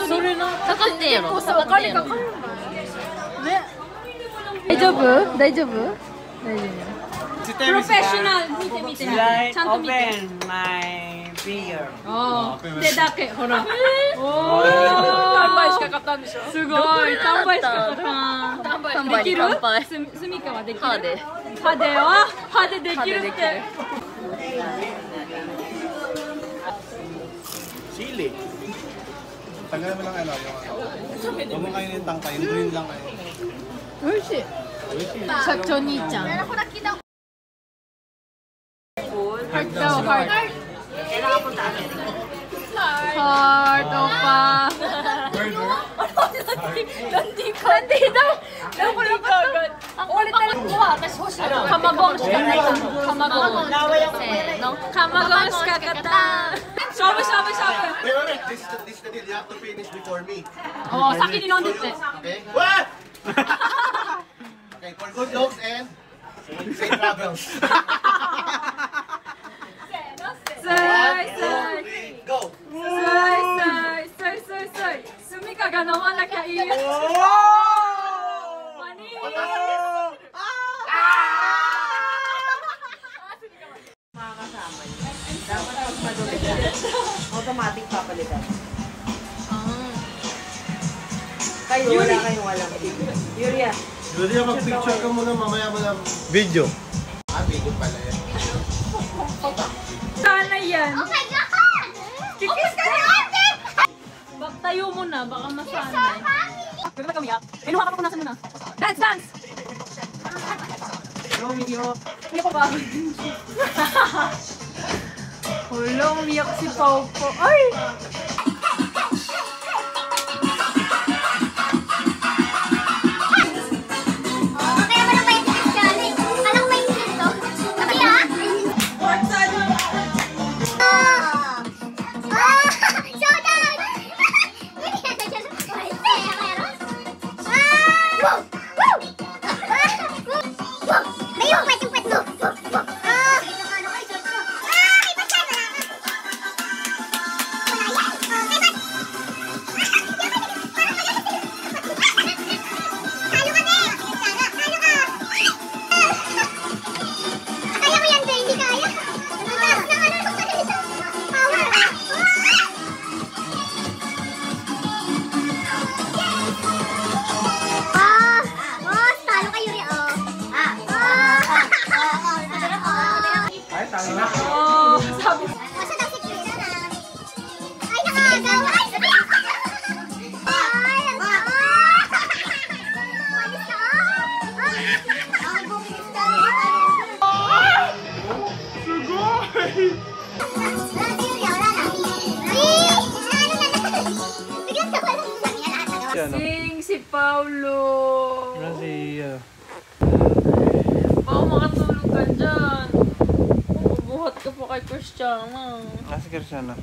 それなかかってんやろ。結構さお金かかるんだね。大丈夫？大丈夫？大丈夫。プロフェッショナル見て見て見て。ちゃんと見て。Open my finger. 手だけほら。おお。単倍しか買ったんでしょ。すごい。単倍しか買った。単倍できる？単倍。スミカはできる？歯で。歯では歯でできるって。Chili. Tagal mo lang ano yung huwag mo kayo ng tangka, yung green lang kayo. 美味しい。社長兄ちゃん。ハートパー。卵しかない。卵しか買った。勝負。Wait, this is the deal. You have to finish before me. おー、先に飲んでって。Okay? What? Okay, for good looks and safe travels. さい。Go! スミカが飲まなきゃいいよ。マニー。Automatic papalitan. Kayo, wala kayong alam. Yuria. Yuria, mag-picture ka muna, mamaya mo lang. Video. Video pala yan. Sana yan. Oh my God! Kikis ka na! Tayo mo na, baka masanay. Pwede na kami ah. Inuha ka pa kung nasan mo na. Dance! Hindi ko ba? Hulong, umiyak si Pau po. Ay! Sing si Paulo. Pao, makatulog ka dyan. Bubuhat ka pa kay Cristiano. Si Cristiano.